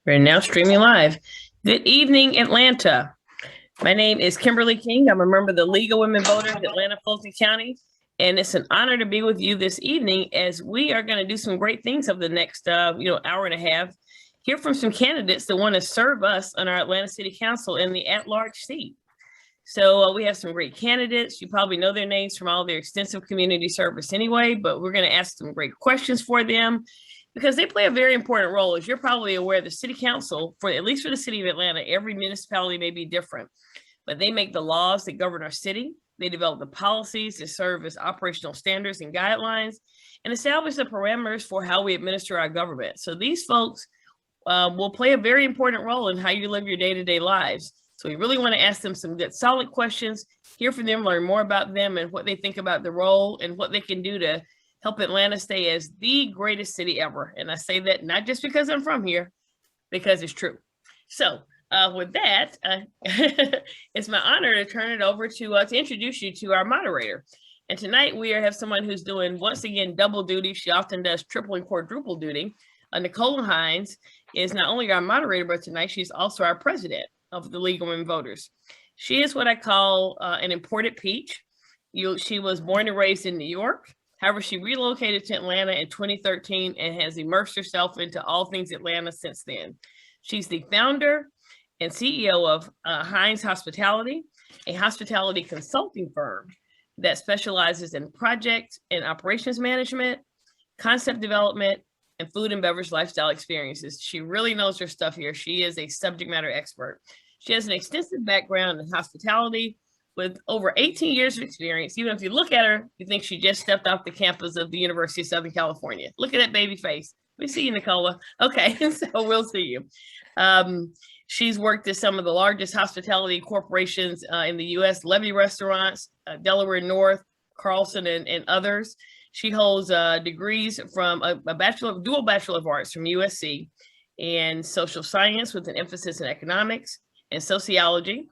We're now streaming live. Good evening, Atlanta. My name is Kimberly King. I'm a member of the League of Women Voters, Atlanta, Fulton County, and it's an honor to be with you this evening as we are going to do some great things over the next, hour and a half. Hear from some candidates that want to serve us on our Atlanta City Council in the at-large seat. So we have some great candidates. You probably know their names from all their extensive community service anyway, but we're going to ask some great questions for them because they play a very important role. As you're probably aware, the city council, at least for the city of Atlanta, every municipality may be different, but they make the laws that govern our city. They develop the policies that serve as operational standards and guidelines and establish the parameters for how we administer our government. So these folks will play a very important role in how you live your day-to-day lives. So we really want to ask them some good, solid questions, hear from them, learn more about them and what they think about the role and what they can do to help Atlanta stay as the greatest city ever. And I say that not just because I'm from here, because it's true. So with that, it's my honor to turn it over to introduce you to our moderator. And tonight we have someone who's doing, once again, double duty. She often does triple and quadruple duty. Nicole Hines is not only our moderator, but tonight she's also our president of the League of Women Voters. She is what I call an imported peach. She was born and raised in New York. However, she relocated to Atlanta in 2013 and has immersed herself into all things Atlanta since then. She's the founder and CEO of Hines Hospitality, a hospitality consulting firm that specializes in project and operations management, concept development, and food and beverage lifestyle experiences. She really knows her stuff here. She is a subject matter expert. She has an extensive background in hospitality with over 18 years of experience. Even if you look at her, you think she just stepped off the campus of the University of Southern California. Look at that baby face. We see you, Nicola. Okay, so we'll see you. She's worked at some of the largest hospitality corporations in the U.S., Levy Restaurants, Delaware North, Carlson, and others. She holds degrees from a dual Bachelor of Arts from USC and social science with an emphasis in economics and sociology.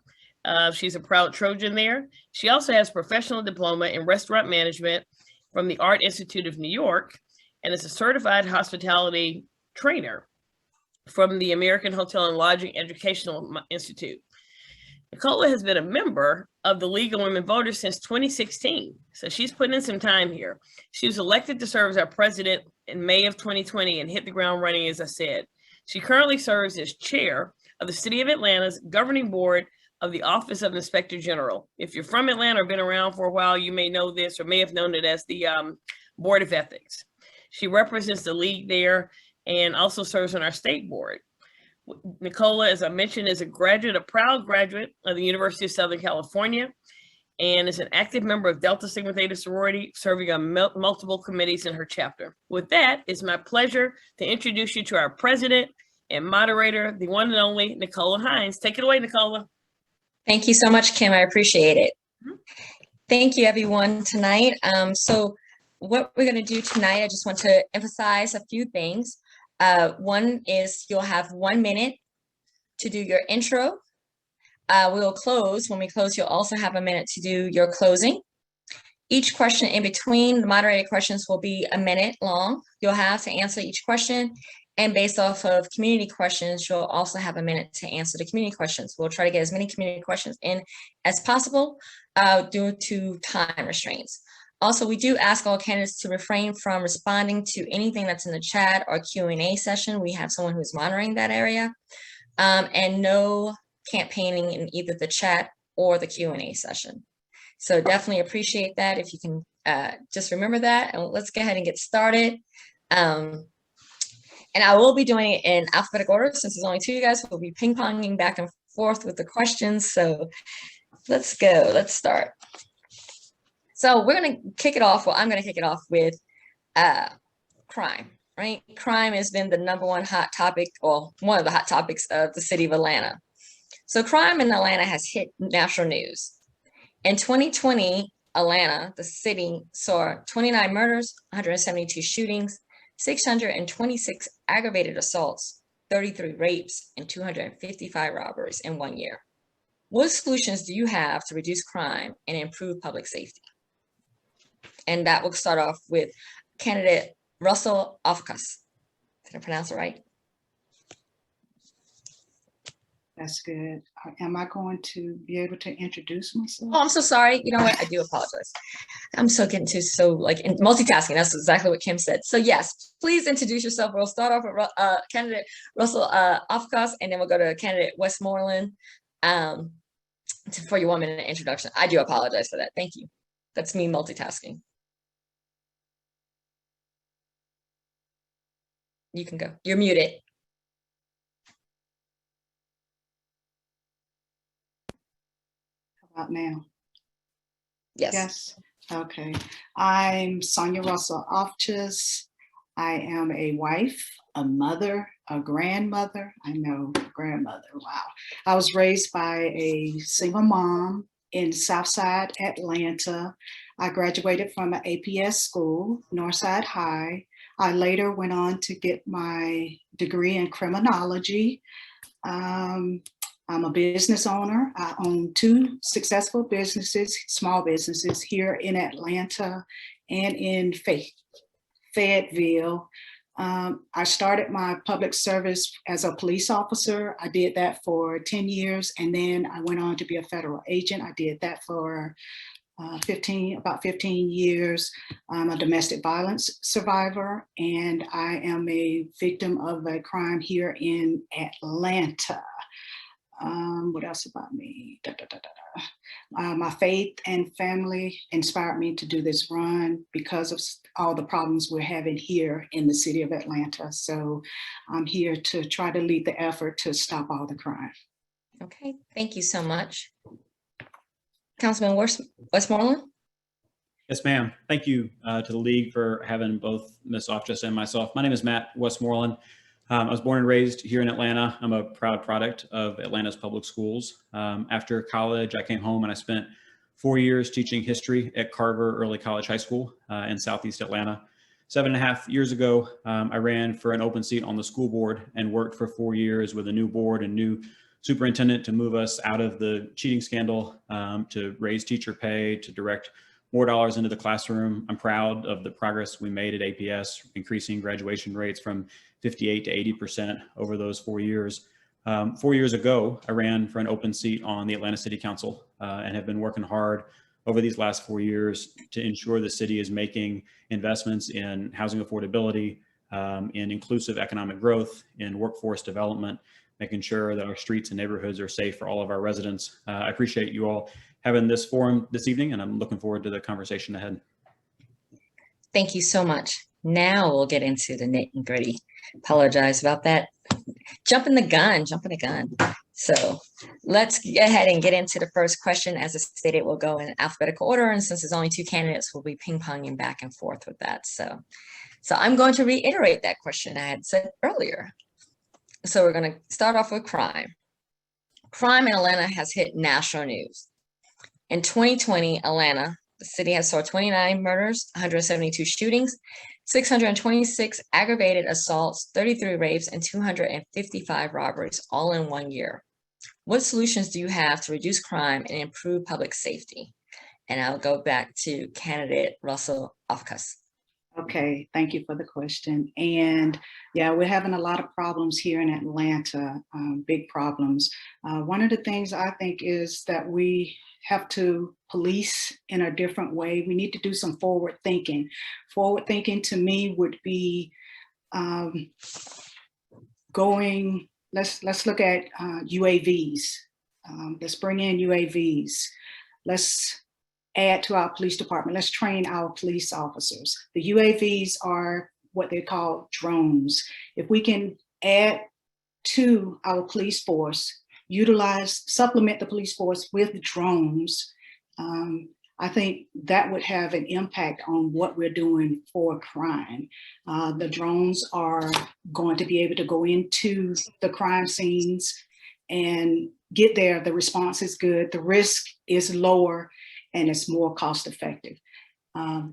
She's a proud Trojan there. She also has professional diploma in restaurant management from the Art Institute of New York and is a certified hospitality trainer from the American Hotel and Lodging Educational Institute. Nicola has been a member of the League of Women Voters since 2016, so she's putting in some time here. She was elected to serve as our president in May of 2020 and hit the ground running, as I said. She currently serves as chair of the City of Atlanta's governing board of the Office of Inspector General. If you're from Atlanta or been around for a while, you may know this or may have known it as the Board of Ethics. She represents the league there and also serves on our state board. Nicola, as I mentioned, is a proud graduate of the University of Southern California, and is an active member of Delta Sigma Theta sorority, serving on multiple committees in her chapter. With that, it's my pleasure to introduce you to our president and moderator, the one and only Nicola Hines. Take it away, Nicola. Thank you so much, Kim. I appreciate it. Thank you, everyone, tonight. So what we're going to do tonight, I just want to emphasize a few things. One is you'll have 1 minute to do your intro. We'll close. When we close, you'll also have a minute to do your closing. Each question in between, the moderated questions will be a minute long. You'll have to answer each question. And based off of community questions, you'll also have a minute to answer the community questions. We'll try to get as many community questions in as possible due to time restraints. Also, we do ask all candidates to refrain from responding to anything that's in the chat or Q&A session. We have someone who's monitoring that area. And no campaigning in either the chat or the Q&A session. So definitely appreciate that if you can just remember that. And let's go ahead and get started. And I will be doing it in alphabetical order since there's only two of you guys. We'll be ping-ponging back and forth with the questions. So let's go. Let's start. So we're going to kick it off. Well, I'm going to kick it off with crime, right? Crime has been the #1 hot topic, or one of the hot topics of the city of Atlanta. So crime in Atlanta has hit national news. In 2020, Atlanta, the city, saw 29 murders, 172 shootings, 626 aggravated assaults, 33 rapes, and 255 robberies in 1 year. What solutions do you have to reduce crime and improve public safety? And that will start off with candidate Russell Ofkas. Did I pronounce it right? That's good. Am I going to be able to introduce myself? Oh, I'm so sorry. You know what? I do apologize. I'm so getting to multitasking. That's exactly what Kim said. So yes, please introduce yourself. We'll start off with candidate Russell Ofcos, and then we'll go to candidate Westmoreland for your 1 minute introduction. I do apologize for that. Thank you. That's me multitasking. You can go. You're muted. How about now? Yes. Yes. Okay. I'm Sonia Russell Ofchus. I am a wife, a mother, a grandmother. I know, grandmother. Wow. I was raised by a single mom in Southside Atlanta. I graduated from an APS school, Northside High. I later went on to get my degree in criminology. I'm a business owner. I own 2 successful businesses, small businesses here in Atlanta and in Fayetteville. I started my public service as a police officer. I did that for 10 years, and then I went on to be a federal agent. I did that for about 15 years. I'm a domestic violence survivor, and I am a victim of a crime here in Atlanta. What else about me? My faith and family inspired me to do this run because of all the problems we're having here in the city of Atlanta. So I'm here to try to lead the effort to stop all the crime. Okay, thank you so much. Councilman Westmoreland? Yes, ma'am. Thank you to the League for having both Ms. Ofchus and myself. My name is Matt Westmoreland. I was born and raised here in Atlanta. I'm a proud product of Atlanta's public schools. After college, I came home and I spent 4 years teaching history at Carver Early College High School in Southeast Atlanta. 7.5 years ago, I ran for an open seat on the school board and worked for 4 years with a new board and new superintendent to move us out of the cheating scandal, to raise teacher pay, to direct more dollars into the classroom. I'm proud of the progress we made at APS, increasing graduation rates from 58 to 80% over those 4 years. 4 years ago, I ran for an open seat on the Atlanta City Council and have been working hard over these last 4 years to ensure the city is making investments in housing affordability, in inclusive economic growth, in workforce development, making sure that our streets and neighborhoods are safe for all of our residents. I appreciate you all having this forum this evening, and I'm looking forward to the conversation ahead. Thank you so much. Now we'll get into the nitty and gritty. Apologize about that. Jumping the gun. So let's go ahead and get into the first question. As I stated, we'll go in alphabetical order, and since there's only 2 candidates, we'll be ping-ponging back and forth with that. So I'm going to reiterate that question I had said earlier. So we're going to start off with crime. Crime in Atlanta has hit national news. In 2020, Atlanta, the city has saw 29 murders, 172 shootings, 626 aggravated assaults, 33 rapes, and 255 robberies, all in 1 year. What solutions do you have to reduce crime and improve public safety? And I'll go back to candidate Russell Ofcus. Okay, thank you for the question. And yeah, we're having a lot of problems here in Atlanta, big problems. One of the things I think is that we have to police in a different way. We need to do some forward thinking. Forward thinking to me would be let's look at UAVs. Let's bring in UAVs. Let's add to our police department. Let's train our police officers. The UAVs are what they call drones. If we can add to our police force, supplement the police force with drones, I think that would have an impact on what we're doing for crime. The drones are going to be able to go into the crime scenes and get there. The response is good, the risk is lower, and it's more cost effective.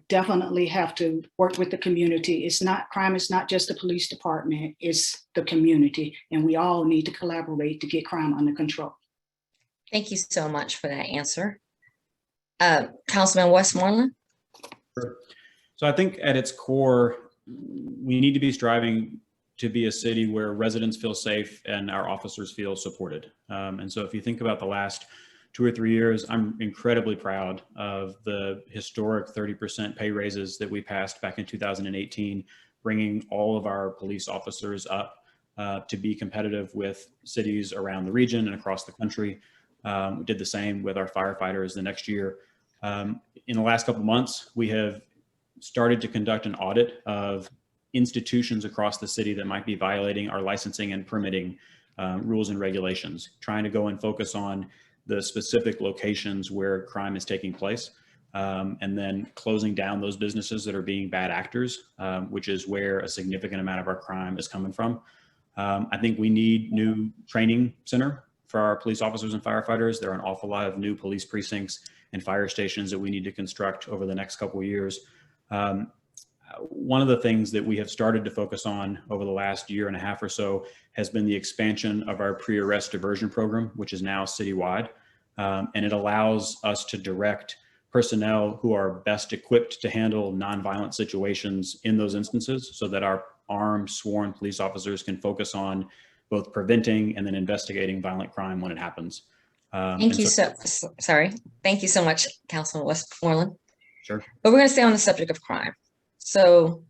Definitely have to work with the community. Crime is not just the police department, it's the community, and we all need to collaborate to get crime under control. Thank you so much for that answer. Councilman Westmoreland? Sure. So I think at its core, we need to be striving to be a city where residents feel safe and our officers feel supported. And so if you think about the last 2 or 3 years, I'm incredibly proud of the historic 30% pay raises that we passed back in 2018, bringing all of our police officers up to be competitive with cities around the region and across the country. We did the same with our firefighters the next year. In the last couple of months, we have started to conduct an audit of institutions across the city that might be violating our licensing and permitting rules and regulations, trying to go and focus on the specific locations where crime is taking place, and then closing down those businesses that are being bad actors, which is where a significant amount of our crime is coming from. I think we need new training center for our police officers and firefighters. There are an awful lot of new police precincts and fire stations that we need to construct over the next couple of years. One of the things that we have started to focus on over the last year and a half or so has been the expansion of our pre-arrest diversion program, which is now citywide. And it allows us to direct personnel who are best equipped to handle nonviolent situations in those instances so that our armed sworn police officers can focus on both preventing and then investigating violent crime when it happens. Thank you Thank you so much, Councilman Westmoreland. Sure. But we're going to stay on the subject of crime. So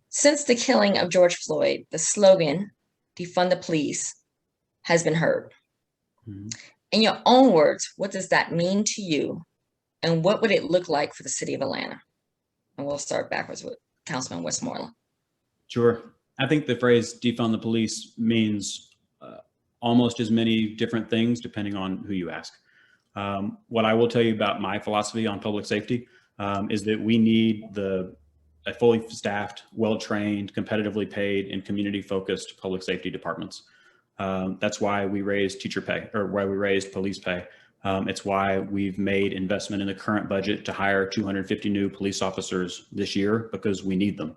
since the killing of George Floyd, the slogan, defund the police, has been heard. Mm-hmm. In your own words, what does that mean to you? And what would it look like for the city of Atlanta? And we'll start backwards with Councilman Westmoreland. Sure. I think the phrase defund the police means almost as many different things depending on who you ask. What I will tell you about my philosophy on public safety is that we need a fully staffed, well-trained, competitively paid, and community-focused public safety departments. That's why we raised teacher pay, or why we raised police pay. It's why we've made investment in the current budget to hire 250 new police officers this year, because we need them.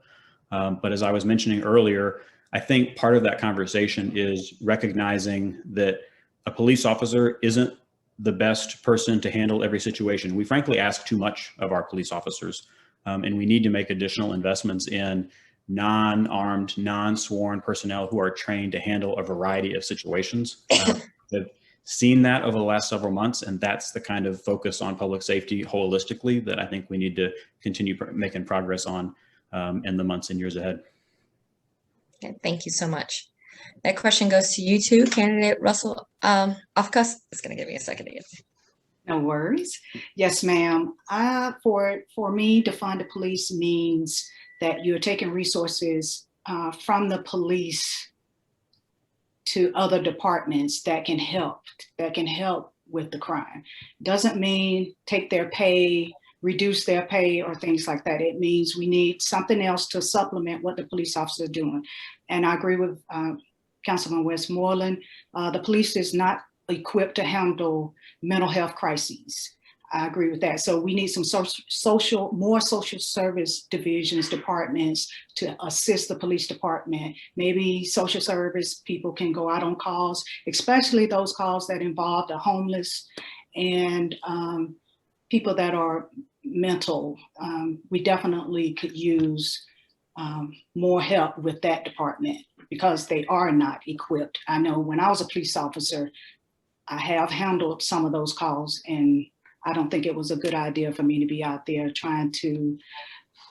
But as I was mentioning earlier, I think part of that conversation is recognizing that a police officer isn't the best person to handle every situation. We frankly ask too much of our police officers, and we need to make additional investments in non-armed, non-sworn personnel who are trained to handle a variety of situations. I've seen that over the last several months, and that's the kind of focus on public safety holistically that I think we need to continue making progress on in the months and years ahead. Okay, thank you so much. That question goes to you too, candidate Russell Ofcus. It's going to give me a second to get. No worries. Yes, ma'am. For me, defund the police means that you're taking resources from the police to other departments that can help with the crime. Doesn't mean take their pay, reduce their pay, or things like that. It means we need something else to supplement what the police officers are doing. And I agree with Councilman Westmoreland. The police is not equipped to handle mental health crises. I agree with that. So we need some more social service divisions, departments to assist the police department. Maybe social service people can go out on calls, especially those calls that involve the homeless and people that are mental. We definitely could use more help with that department because they are not equipped. I know when I was a police officer, I have handled some of those calls, and I don't think it was a good idea for me to be out there trying to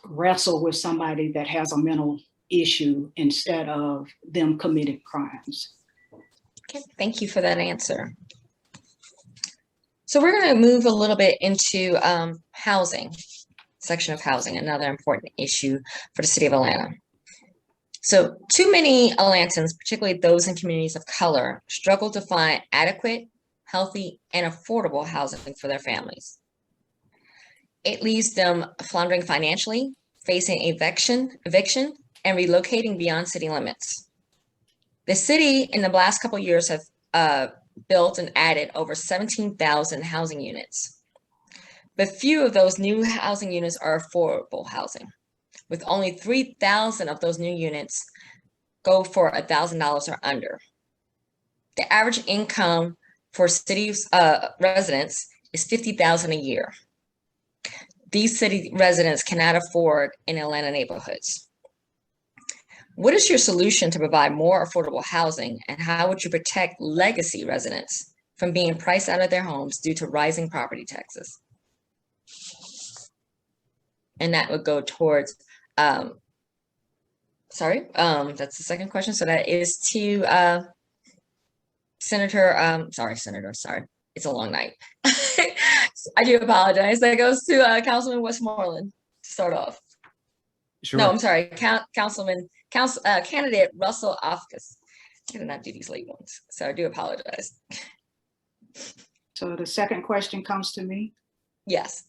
wrestle with somebody that has a mental issue instead of them committing crimes. Okay, thank you for that answer. So we're going to move a little bit into housing, section of housing, another important issue for the city of Atlanta. So too many Atlantans, particularly those in communities of color, struggle to find adequate, healthy, and affordable housing for their families. It leaves them floundering financially, facing eviction, and relocating beyond city limits. The city in the last couple of years have built and added over 17,000 housing units. But few of those new housing units are affordable housing, with only 3,000 of those new units go for $1,000 or under. The average income for city residents is $50,000 a year. These city residents cannot afford in Atlanta neighborhoods. What is your solution to provide more affordable housing, and how would you protect legacy residents from being priced out of their homes due to rising property taxes? And that would go towards, that's the second question. So that is to Senator, sorry, it's a long night. I do apologize. That goes to Councilman Westmoreland to start off. Sure. No, I'm sorry, candidate Russell Ofkus. I did not do these late ones, so I do apologize. So the second question comes to me? Yes.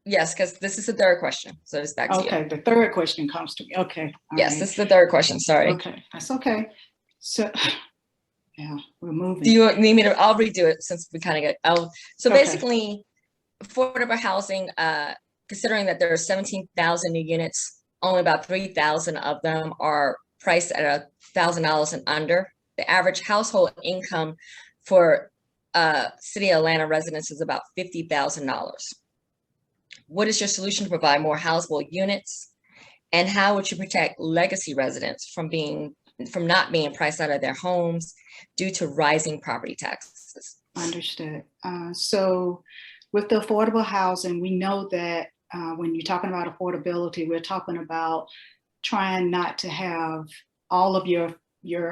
Yes, because this is the third question, so it's back to you. Okay, the third question comes to me. Okay. all Yes, right. this is the third question, sorry. Okay, that's okay. So, yeah, we're moving. Do you need me to, I'll redo it since we kind of get, so Okay. basically, affordable housing, considering that there are 17,000 new units, only about 3,000 of them are priced at $1,000 and under. The average household income for City of Atlanta residents is about $50,000. What is your solution to provide more houseable units? And how would you protect legacy residents from not being priced out of their homes due to rising property taxes? Understood. So with the affordable housing, we know that when you're talking about affordability, we're talking about trying not to have all of your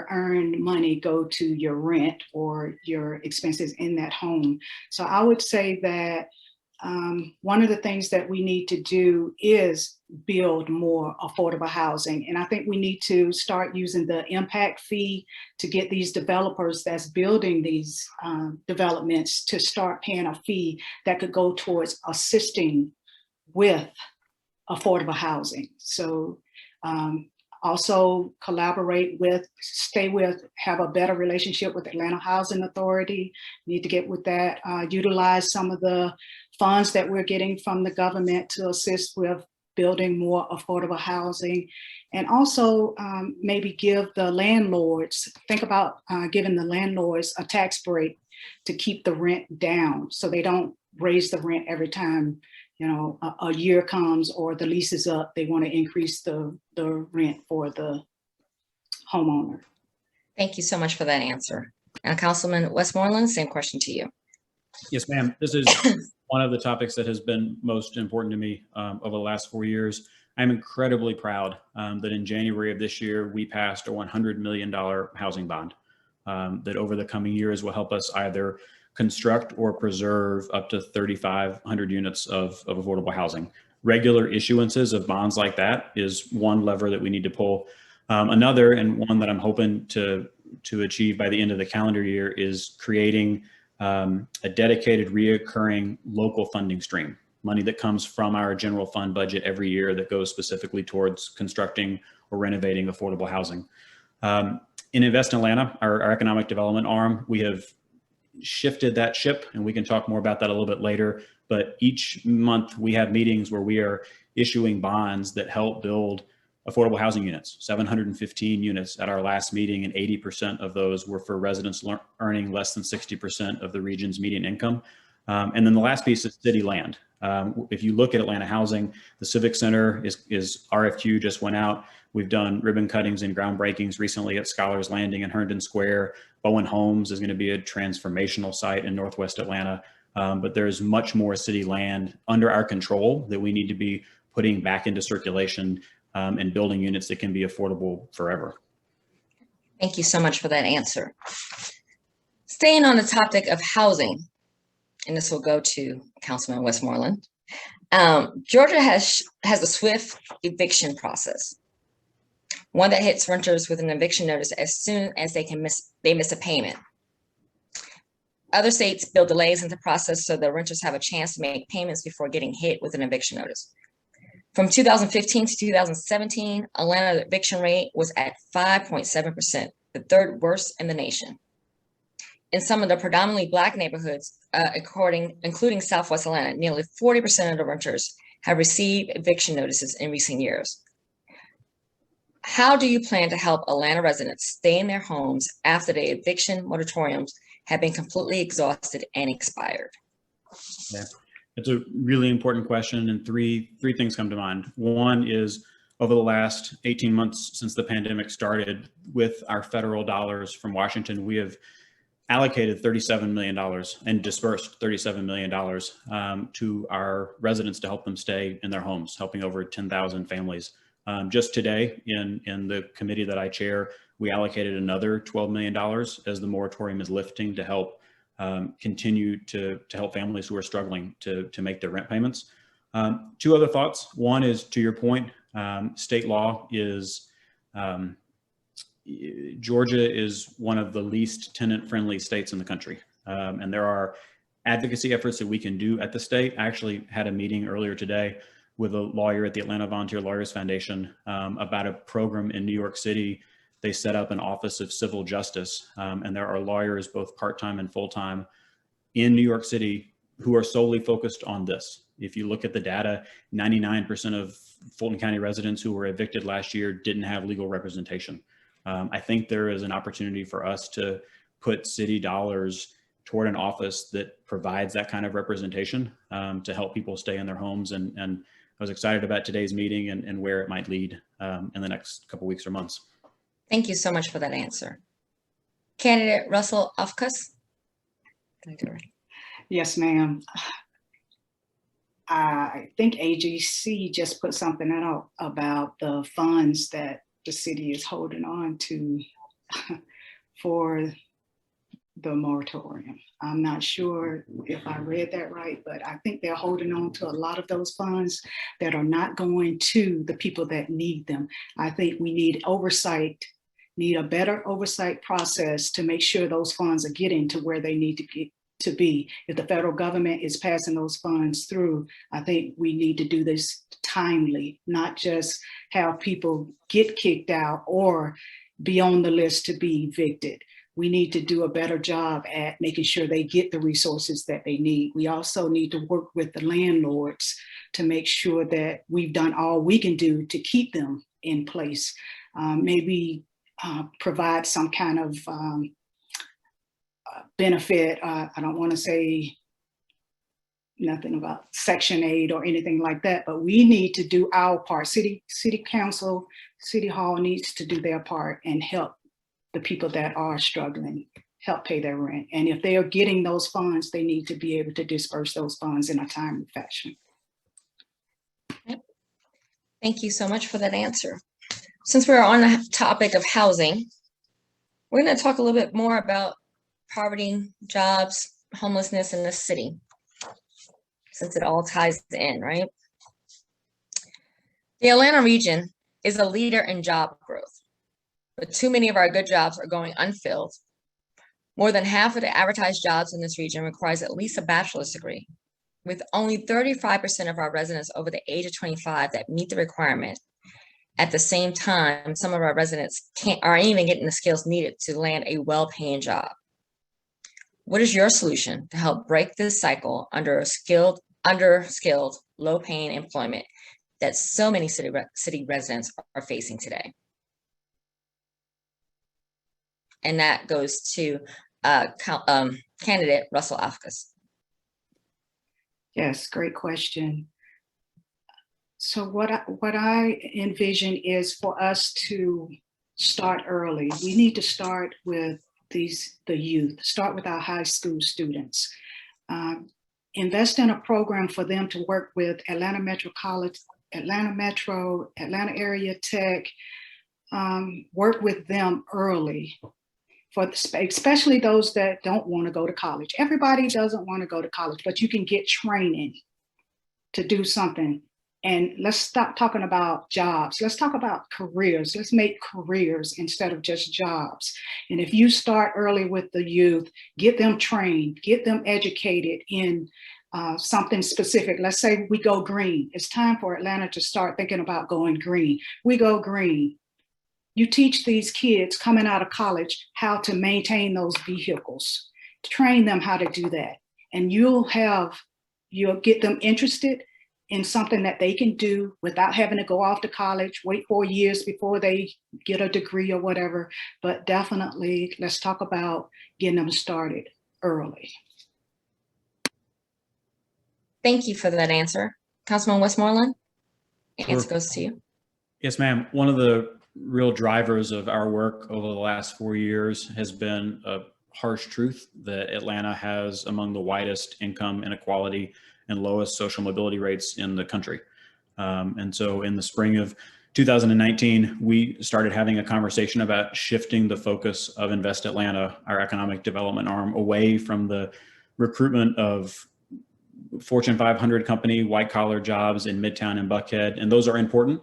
earned money go to your rent or your expenses in that home. So I would say that one of the things that we need to do is build more affordable housing. And I think we need to start using the impact fee to get these developers that's building these developments to start paying a fee that could go towards assisting with affordable housing. So also collaborate with, have a better relationship with Atlanta Housing Authority. Need to get with that, utilize some of the funds that we're getting from the government to assist with building more affordable housing. And also maybe give the landlords, think about giving the landlords a tax break to keep the rent down so they don't raise the rent every time a year comes or the lease is up. They want to increase the rent for the homeowner. Thank you so much for that answer. Councilman Westmoreland, same question to you. Yes, ma'am. This is one of the topics that has been most important to me over the last 4 years. I'm incredibly proud that in January of this year, we passed a $100 million housing bond that over the coming years will help us either construct or preserve up to 3,500 units of affordable housing. Regular issuances of bonds like that is one lever that we need to pull. Another, and one that I'm hoping to achieve by the end of the calendar year, is creating a dedicated reoccurring local funding stream, money that comes from our general fund budget every year that goes specifically towards constructing or renovating affordable housing. In Invest in Atlanta, our economic development arm, we have shifted that ship, and we can talk more about that a little bit later. But each month we have meetings where we are issuing bonds that help build affordable housing units, 715 units at our last meeting, and 80% of those were for residents earning less than 60% of the region's median income. And then the last piece is city land. If you look at Atlanta housing, the Civic Center is RFQ just went out. We've done ribbon cuttings and groundbreakings recently at Scholars Landing and Herndon Square. Bowen Homes is going to be a transformational site in Northwest Atlanta. But there's much more city land under our control that we need to be putting back into circulation and building units that can be affordable forever. Thank you so much for that answer. Staying on the topic of housing, and this will go to Councilman Westmoreland. Georgia has a swift eviction process, one that hits renters with an eviction notice as soon as they miss a payment. Other states build delays in the process so the renters have a chance to make payments before getting hit with an eviction notice. From 2015 to 2017, Atlanta's eviction rate was at 5.7%, the third worst in the nation. In some of the predominantly Black neighborhoods, including Southwest Atlanta, nearly 40% of the renters have received eviction notices in recent years. How do you plan to help Atlanta residents stay in their homes after the eviction moratoriums have been completely exhausted and expired? Yeah, it's a really important question, and three things come to mind. One is over the last 18 months since the pandemic started, with our federal dollars from Washington, we have allocated $37 million and dispersed $37 million to our residents to help them stay in their homes, helping over 10,000 families. Just today, in the committee that I chair, we allocated another $12 million as the moratorium is lifting to help continue to help families who are struggling to make their rent payments. Two other thoughts. One is, to your point, state law is, Georgia is one of the least tenant-friendly states in the country. And there are advocacy efforts that we can do at the state. I actually had a meeting earlier today with a lawyer at the Atlanta Volunteer Lawyers Foundation about a program in New York City. They set up an Office of Civil Justice, and there are lawyers, both part-time and full-time, in New York City who are solely focused on this. If you look at the data, 99% of Fulton County residents who were evicted last year didn't have legal representation. I think there is an opportunity for us to put city dollars toward an office that provides that kind of representation to help people stay in their homes. And I was excited about today's meeting and where it might lead in the next couple weeks or months. Thank you so much for that answer. Candidate Russell Ofkus. Yes, ma'am. I think AGC just put something out about the funds that the city is holding on to for the moratorium. I'm not sure if I read that right, but I think they're holding on to a lot of those funds that are not going to the people that need them. I think we need oversight, need a better oversight process to make sure those funds are getting to where they need to get to be. If the federal government is passing those funds through, I think we need to do this timely, not just have people get kicked out or be on the list to be evicted. We need to do a better job at making sure they get the resources that they need. We also need to work with the landlords to make sure that we've done all we can do to keep them in place. Maybe provide some kind of benefit. I don't want to say nothing about Section 8 or anything like that, but we need to do our part. City Council, City Hall needs to do their part and help the people that are struggling, help pay their rent. And if they are getting those funds, they need to be able to disperse those funds in a timely fashion. Thank you so much for that answer. Since we're on the topic of housing, we're going to talk a little bit more about poverty, jobs, homelessness in the city, since it all ties in, right? The Atlanta region is a leader in job growth, but too many of our good jobs are going unfilled. More than half of the advertised jobs in this region requires at least a bachelor's degree, with only 35% of our residents over the age of 25 that meet the requirement. At the same time, some of our residents aren't even getting the skills needed to land a well-paying job. What is your solution to help break this cycle under underskilled, low-paying employment that so many city residents are facing today? And that goes to candidate Russell Ofkus. Yes, great question. So what I envision is for us to start early. We need to start with the youth, start with our high school students. Invest in a program for them to work with Atlanta Metro College, Atlanta Metro, Atlanta Area Tech, work with them early, especially those that don't want to go to college. Everybody doesn't want to go to college, but you can get training to do something. And let's stop talking about jobs. Let's talk about careers. Let's make careers instead of just jobs. And if you start early with the youth, get them trained, get them educated in something specific. Let's say we go green. It's time for Atlanta to start thinking about going green. We go green. You teach these kids coming out of college how to maintain those vehicles, train them how to do that. And you'll get them interested in something that they can do without having to go off to college, wait 4 years before they get a degree or whatever. But definitely, let's talk about getting them started early. Thank you for that answer. Councilman Westmoreland, Sure. answer goes to you. Yes, ma'am. One of the real drivers of our work over the last 4 years has been a harsh truth that Atlanta has among the widest income inequality and lowest social mobility rates in the country. And so in the spring of 2019, we started having a conversation about shifting the focus of Invest Atlanta, our economic development arm, away from the recruitment of Fortune 500 company white collar jobs in Midtown and Buckhead. And those are important.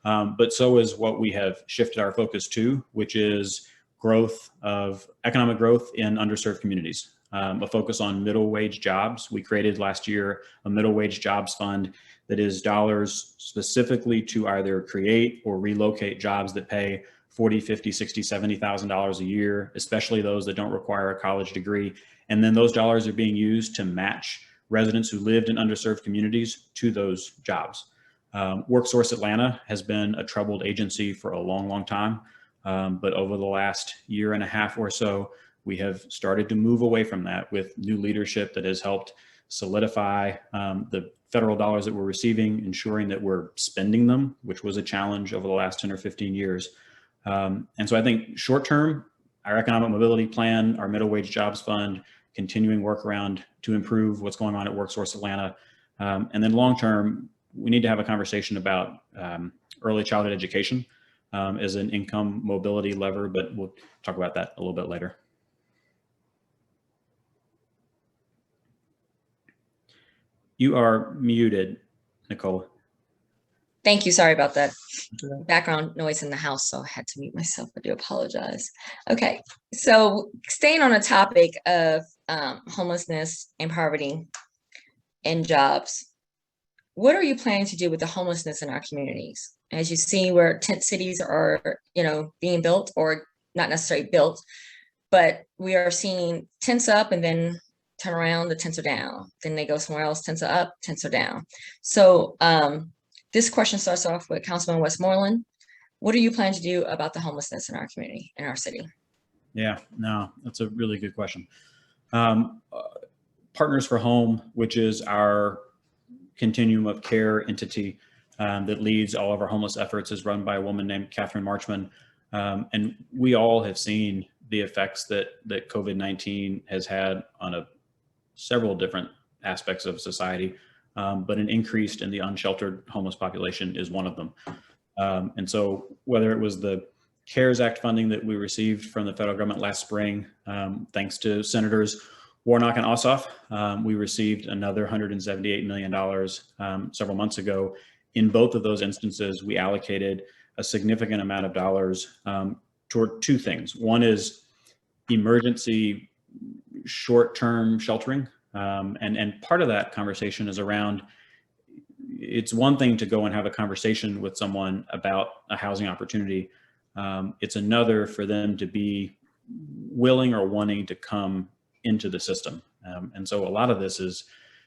But so is what we have shifted our focus to, which is economic growth in underserved communities. A focus on middle wage jobs. We created last year a middle wage jobs fund that is dollars specifically to either create or relocate jobs that pay $40, $50, $60, $70,000 a year, especially those that don't require a college degree. And then those dollars are being used to match residents who lived in underserved communities to those jobs. WorkSource Atlanta has been a troubled agency for a long, long time. But over the last year and a half or so, we have started to move away from that with new leadership that has helped solidify the federal dollars that we're receiving, ensuring that we're spending them, which was a challenge over the last 10 or 15 years. And so I think short term, our economic mobility plan, our middle wage jobs fund, continuing work around to improve what's going on at WorkSource Atlanta. And then long term, we need to have a conversation about early childhood education as an income mobility lever, but we'll talk about that a little bit later. You are muted, Nicole. Thank you. Sorry about that. Background noise in the house, so I had to mute myself. I do apologize. Okay, so staying on a topic of homelessness and poverty and jobs, what are you planning to do with the homelessness in our communities? As you see, where tent cities are, being built, or not necessarily built, but we are seeing tents up and then turn around, the tents are down. Then they go somewhere else, tents are up, tents are down. So this question starts off with Councilman Westmoreland. What are you planning to do about the homelessness in our community, in our city? Yeah, no, that's a really good question. Partners for Home, which is our continuum of care entity that leads all of our homeless efforts, is run by a woman named Catherine Marchman. And we all have seen the effects that COVID-19 has had on several different aspects of society, but an increase in the unsheltered homeless population is one of them. And so whether it was the CARES Act funding that we received from the federal government last spring, thanks to Senators Warnock and Ossoff, we received another $178 million several months ago. In both of those instances, we allocated a significant amount of dollars toward two things. One is emergency short-term sheltering. And part of that conversation is around, it's one thing to go and have a conversation with someone about a housing opportunity. It's another for them to be willing or wanting to come into the system. And so a lot of this is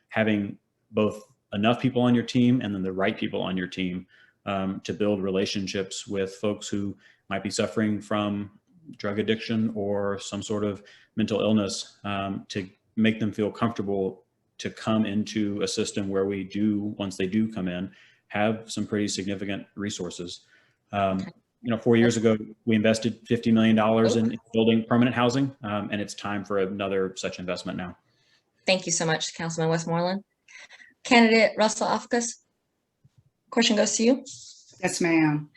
having both enough people on your team and then the right people on your team to build relationships with folks who might be suffering from drug addiction or some sort of mental illness, to make them feel comfortable to come into a system where we do, once they do come in, have some pretty significant resources. 4 years ago, we invested $50 million in building permanent housing, and it's time for another such investment now. Thank you so much, Councilman Westmoreland. Candidate Russell Officus, question goes to you. Yes, ma'am.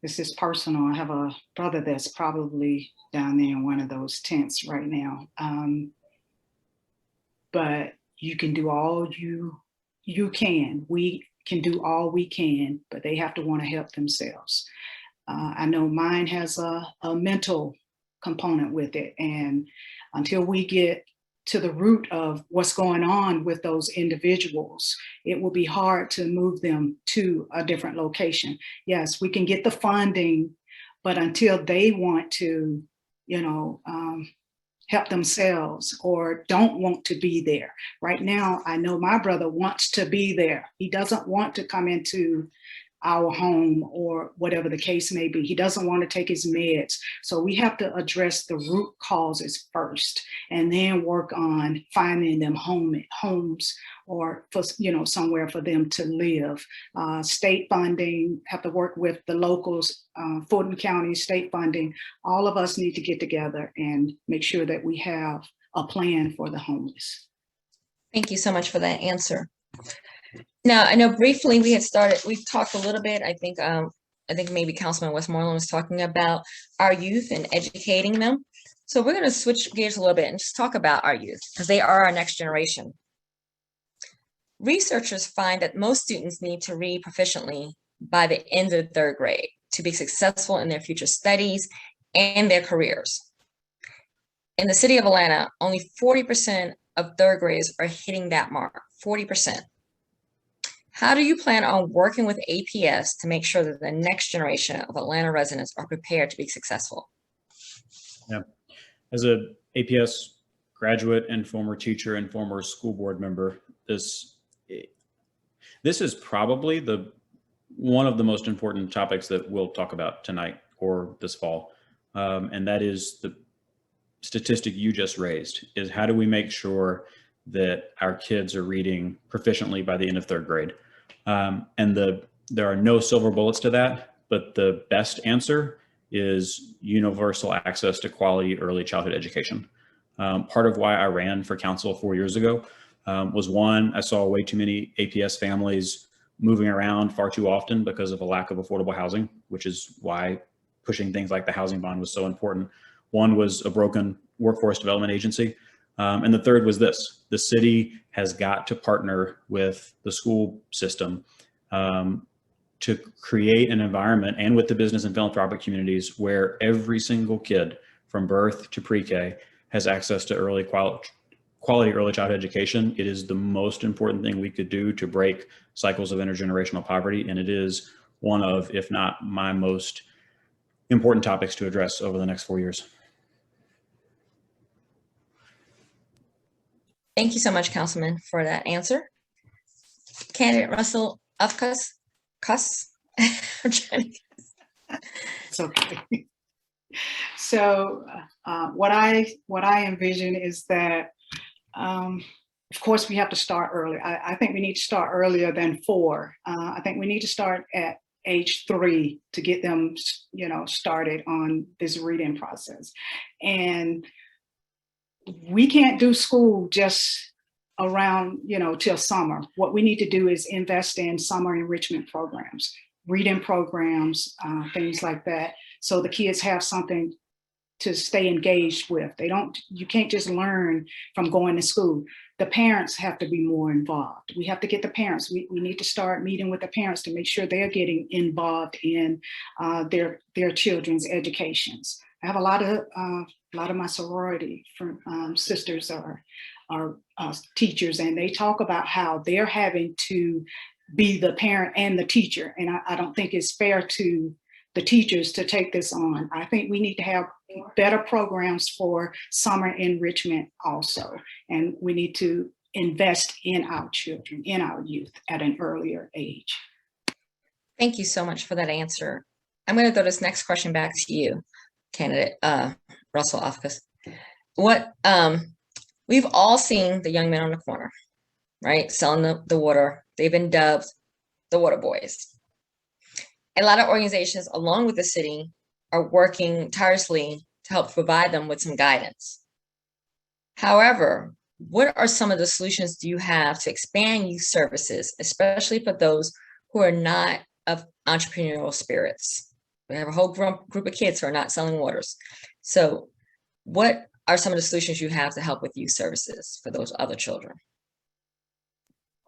This is personal. I have a brother that's probably down there in one of those tents right now. But you can do all you can. We can do all we can, but they have to want to help themselves. I know mine has a mental component with it. And until we get to the root of what's going on with those individuals, it will be hard to move them to a different location. Yes, we can get the funding, but until they want to, help themselves or don't want to be there. Right now, I know my brother wants to be there. He doesn't want to come into our home or whatever the case may be. He doesn't want to take his meds. So we have to address the root causes first and then work on finding them homes or for, somewhere for them to live. State funding, have to work with the locals, Fulton County state funding. All of us need to get together and make sure that we have a plan for the homeless. Thank you so much for that answer. Now, I know briefly we've talked a little bit. I think maybe Councilman Westmoreland was talking about our youth and educating them. So we're going to switch gears a little bit and just talk about our youth because they are our next generation. Researchers find that most students need to read proficiently by the end of the 3rd grade to be successful in their future studies and their careers. In the city of Atlanta, only 40% of 3rd graders are hitting that mark, 40%. How do you plan on working with APS to make sure that the next generation of Atlanta residents are prepared to be successful? Yeah, as a APS graduate and former teacher and former school board member, this is probably one of the most important topics that we'll talk about tonight or this fall. And that is the statistic you just raised, is how do we make sure that our kids are reading proficiently by the end of 3rd grade? And there are no silver bullets to that, but the best answer is universal access to quality early childhood education. Part of why I ran for council 4 years ago was, one, I saw way too many APS families moving around far too often because of a lack of affordable housing, which is why pushing things like the housing bond was so important. One was a broken workforce development agency. And the third was this: the city has got to partner with the school system to create an environment, and with the business and philanthropic communities, where every single kid from birth to pre-K has access to quality early childhood education. It is the most important thing we could do to break cycles of intergenerational poverty. And it is one of, if not my most important topics to address over the next 4 years. Thank you so much, Councilman, for that answer. Candidate Russell Ufkus. It's okay. So what I envision is that, of course, we have to start early. I think we need to start earlier than 4. I think we need to start at age 3 to get them, started on this reading process. And we can't do school just around, till summer. What we need to do is invest in summer enrichment programs, reading programs, things like that, so the kids have something to stay engaged with. You can't just learn from going to school. The parents have to be more involved. We have to get the parents. We need to start meeting with the parents to make sure they're getting involved in their children's educations. I have a lot of my sorority sisters are teachers, and they talk about how they're having to be the parent and the teacher. And I don't think it's fair to the teachers to take this on. I think we need to have better programs for summer enrichment also. And we need to invest in our children, in our youth at an earlier age. Thank you so much for that answer. I'm going to throw this next question back to you, candidate Russell Ufkus. We've all seen the young men on the corner, right, selling the water. They've been dubbed the water boys. A lot of organizations, along with the city, are working tirelessly to help provide them with some guidance. However, what are some of the solutions do you have to expand youth services, especially for those who are not of entrepreneurial spirits? We have a whole group of kids who are not selling waters. So what are some of the solutions you have to help with youth services for those other children?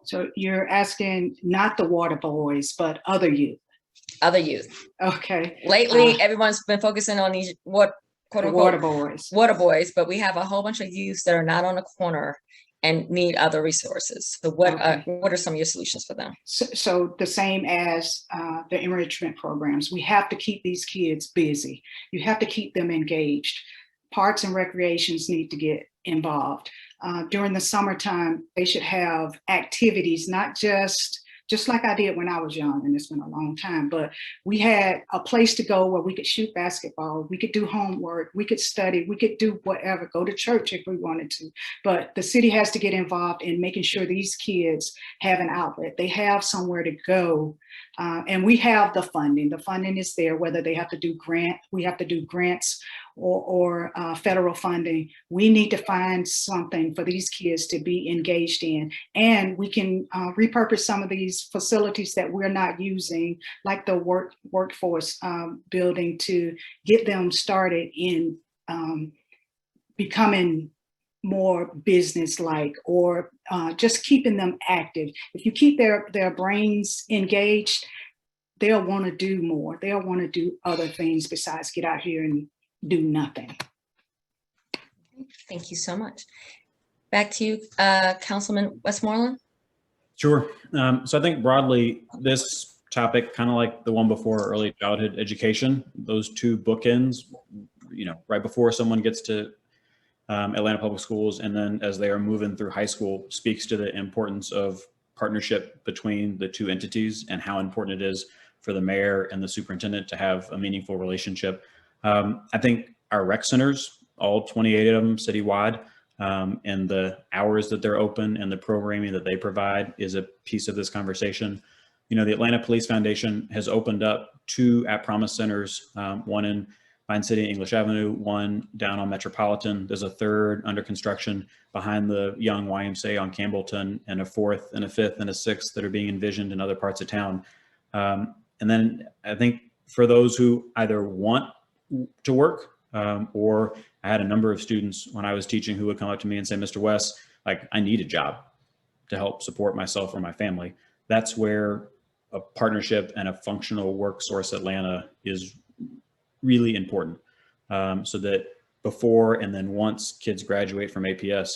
So you're asking not the water boys, but other youth. Other youth. Okay. Lately, everyone's been focusing on these quote unquote water boys, but we have a whole bunch of youths that are not on the corner and need other resources. So what are some of your solutions for them? So the same as the enrichment programs, we have to keep these kids busy. You have to keep them engaged. Parks and recreations need to get involved. During the summertime, they should have activities, not just just like I did when I was young, and it's been a long time, but we had a place to go where we could shoot basketball, we could do homework, we could study, we could do whatever, go to church if we wanted to. But the city has to get involved in making sure these kids have an outlet. They have somewhere to go. And we have the funding. The funding is there, whether they have to do we have to do grants or federal funding. We need to find something for these kids to be engaged in. And we can repurpose some of these facilities that we're not using, like the workforce building, to get them started in becoming more business-like, or just keeping them active. If you keep their brains engaged, they'll want to do more. They'll want to do other things besides get out here and do nothing. Thank you so much. Back to you, Councilman Westmoreland. Sure. So I think broadly, this topic, kind of like the one before, early childhood education, those two bookends, right before someone gets to Atlanta Public Schools, and then as they are moving through high school, speaks to the importance of partnership between the two entities and how important it is for the mayor and the superintendent to have a meaningful relationship. I think our rec centers, all 28 of them citywide, and the hours that they're open and the programming that they provide is a piece of this conversation. The Atlanta Police Foundation has opened up 2 At Promise centers, one in Vine City, English Avenue, one down on Metropolitan. There's a 3rd under construction behind the Young YMCA on Campbellton, and a 4th and a 5th and a 6th that are being envisioned in other parts of town. And then I think for those who either want to work, or I had a number of students when I was teaching who would come up to me and say, Mr. West, like, I need a job to help support myself or my family. That's where a partnership and a functional Worksource Atlanta is really important, so that before and then once kids graduate from APS,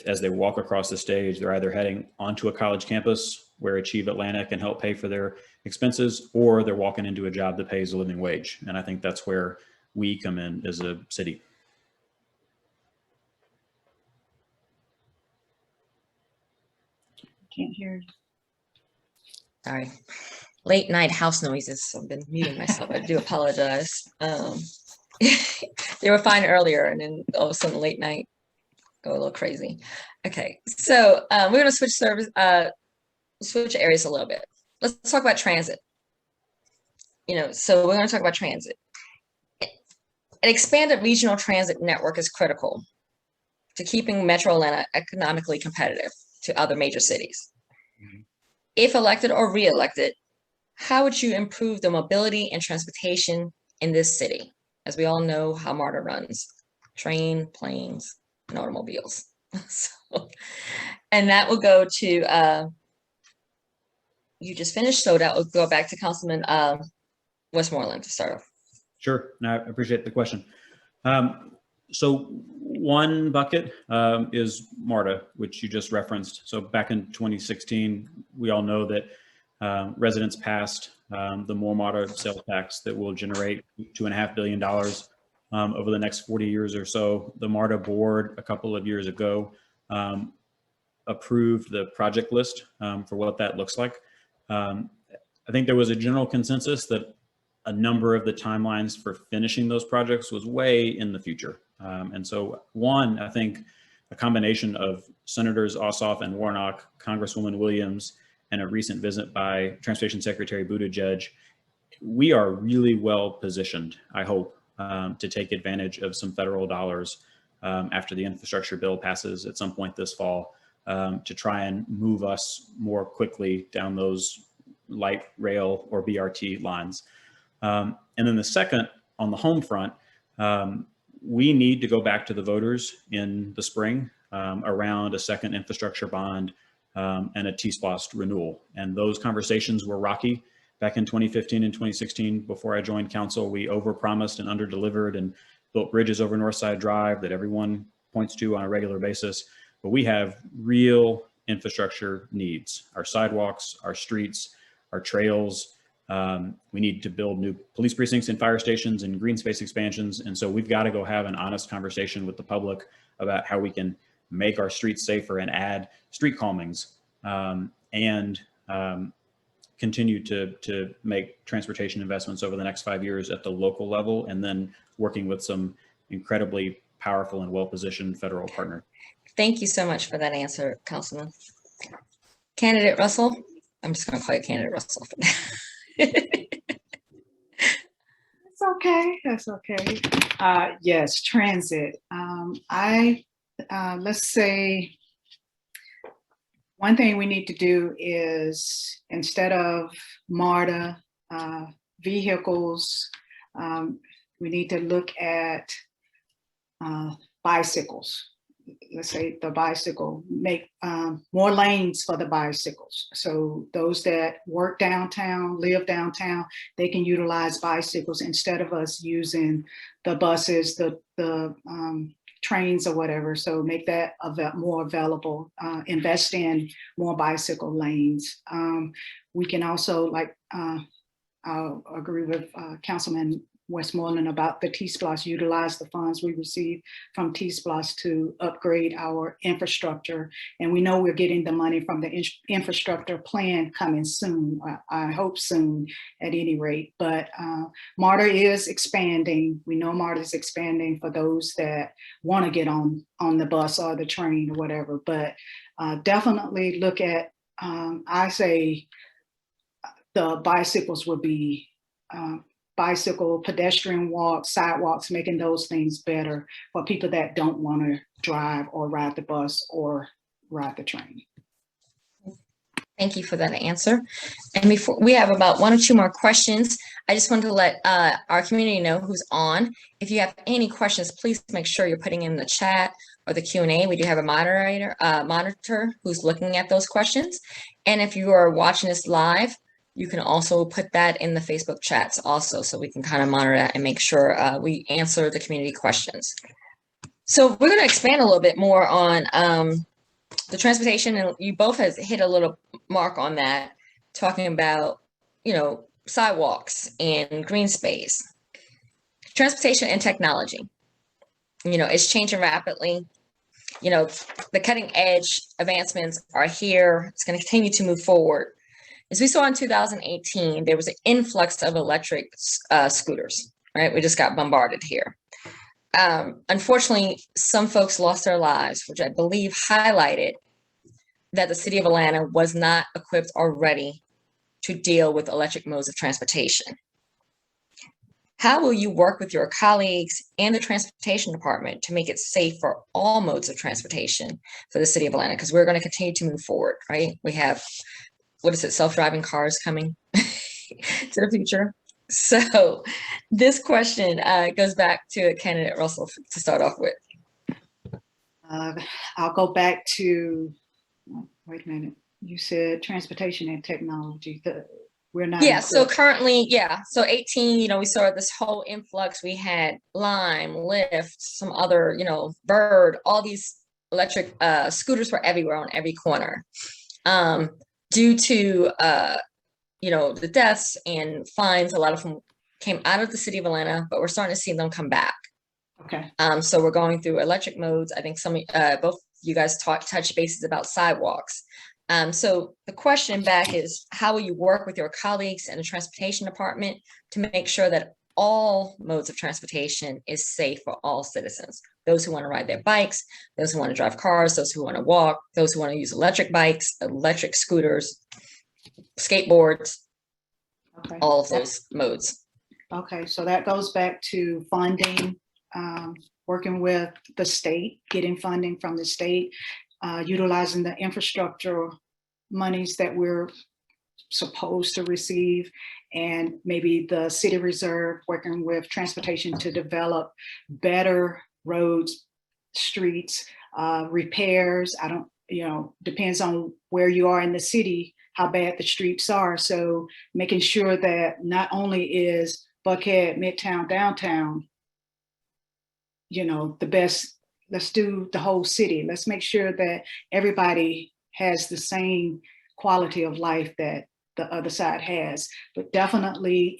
as they walk across the stage, they're either heading onto a college campus where Achieve Atlanta can help pay for their expenses, or they're walking into a job that pays a living wage. And I think that's where we come in as a city. Can't hear. Sorry. Late night house noises. So I've been muting myself. I do apologize. They were fine earlier, and then all of a sudden late night go a little crazy. Okay, so we're going to switch areas a little bit. Let's talk about transit. So we're going to talk about transit. An expanded regional transit network is critical to keeping Metro Atlanta economically competitive to other major cities. Mm-hmm. If elected or re-elected, how would you improve the mobility and transportation in this city? As we all know how MARTA runs: train, planes, and automobiles. And that will go to, you just finished, so that will go back to Councilman Westmoreland to start off. Sure, no, I appreciate the question. So one bucket is MARTA, which you just referenced. So back in 2016, we all know that residents passed the more MARTA sales tax that will generate $2.5 billion over the next 40 years or so. The MARTA board a couple of years ago approved the project list for what that looks like. I think there was a general consensus that a number of the timelines for finishing those projects was way in the future. And so one, I think a combination of Senators Ossoff and Warnock, Congresswoman Williams, and a recent visit by Transportation Secretary Buttigieg, we are really well positioned, I hope, to take advantage of some federal dollars after the infrastructure bill passes at some point this fall, to try and move us more quickly down those light rail or BRT lines. And then the second, on the home front, we need to go back to the voters in the spring around a second infrastructure bond and a T-SPOS renewal. And those conversations were rocky back in 2015 and 2016. Before I joined council, we overpromised and underdelivered and built bridges over Northside Drive that everyone points to on a regular basis. But we have real infrastructure needs: our sidewalks, our streets, our trails. We need to build new police precincts and fire stations and green space expansions. And so we've got to go have an honest conversation with the public about how we can make our streets safer and add street calmings and continue to make transportation investments over the next 5 years at the local level, and then working with some incredibly powerful and well-positioned federal partners. Thank you so much for that answer, Councilman. Candidate Russell, I'm just going to call you Candidate Russell for that. It's okay. That's okay. Yes, transit. Let's say one thing we need to do is, instead of MARTA vehicles, we need to look at bicycles. Let's say the bicycle, make more lanes for the bicycles. So those that work downtown, live downtown, they can utilize bicycles instead of us using the buses, the trains or whatever. So make that more available, invest in more bicycle lanes. We can also, like, I'll agree with Councilman Westmoreland about the T-SPLOST, utilize the funds we receive from T-SPLOST to upgrade our infrastructure. And we know we're getting the money from the infrastructure plan coming soon. I hope soon at any rate, but MARTA is expanding. We know MARTA is expanding for those that want to get on the bus or the train or whatever, but definitely look at, I say the bicycles would be bicycle, pedestrian walks, sidewalks, making those things better for people that don't want to drive or ride the bus or ride the train. Thank you for that answer. And before we have about 1 or 2 more questions, I just wanted to let our community know who's on. If you have any questions, please make sure you're putting in the chat or the Q&A. We do have a monitor who's looking at those questions. And if you are watching this live, you can also put that in the Facebook chats also, so we can kind of monitor that and make sure we answer the community questions. So we're going to expand a little bit more on the transportation, and you both has hit a little mark on that, talking about, sidewalks and green space. Transportation and technology, it's changing rapidly. The cutting edge advancements are here. It's going to continue to move forward. As we saw in 2018, there was an influx of electric scooters, right? We just got bombarded here. Unfortunately, some folks lost their lives, which I believe highlighted that the city of Atlanta was not equipped or ready to deal with electric modes of transportation. How will you work with your colleagues and the transportation department to make it safe for all modes of transportation for the city of Atlanta? Because we're going to continue to move forward, right? We have, self-driving cars coming to the future. So this question goes back to candidate Russell to start off with. I'll go back to, wait a minute, you said transportation and technology. We're not. Yeah, so currently, so 18, we saw this whole influx. We had Lime, Lyft, some other, Bird, all these electric scooters were everywhere on every corner. Due to, the deaths and fines, a lot of them came out of the city of Atlanta, but we're starting to see them come back. Okay. So we're going through electric modes. I think both you guys touch bases about sidewalks. So the question back is, how will you work with your colleagues in the transportation department to make sure that all modes of transportation is safe for all citizens? Those who want to ride their bikes, those who want to drive cars, those who want to walk, those who want to use electric bikes, electric scooters, skateboards, okay. All of those modes. Okay, so that goes back to funding, working with the state, getting funding from the state, utilizing the infrastructure monies that we're supposed to receive, and maybe the city reserve working with transportation to develop better roads, streets, repairs. Depends on where you are in the city, how bad the streets are. So making sure that not only is Buckhead, Midtown, Downtown, the best, let's do the whole city. Let's make sure that everybody has the same quality of life that the other side has. But definitely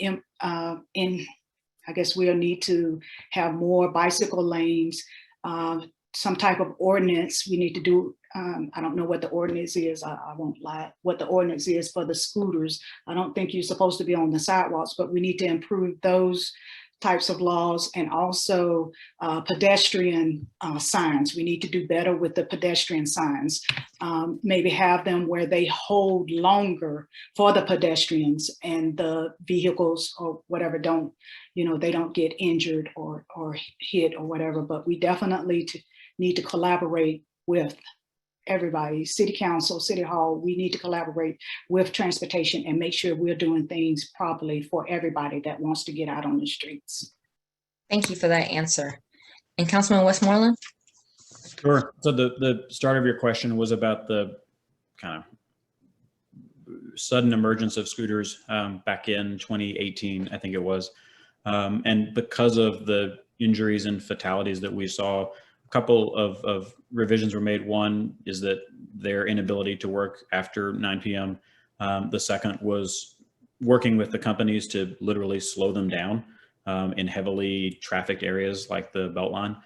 I guess we'll need to have more bicycle lanes, some type of ordinance. We need to do I don't know what the ordinance is. I won't lie. What the ordinance is for the scooters. I don't think you're supposed to be on the sidewalks, but we need to improve those types of laws, and also pedestrian signs. We need to do better with the pedestrian signs. Maybe have them where they hold longer for the pedestrians, and the vehicles or whatever don't, they don't get injured or hit or whatever. But we definitely need to collaborate with everybody, city council, city hall. We need to collaborate with transportation and make sure we're doing things properly for everybody that wants to get out on the streets. Thank you for that answer. And Councilman Westmoreland? Sure. So the start of your question was about the kind of sudden emergence of scooters back in 2018, I think it was. And because of the injuries and fatalities that we saw, a couple of revisions were made. One is that their inability to work after 9 p.m. The second was working with the companies to literally slow them down in heavily trafficked areas like the Beltline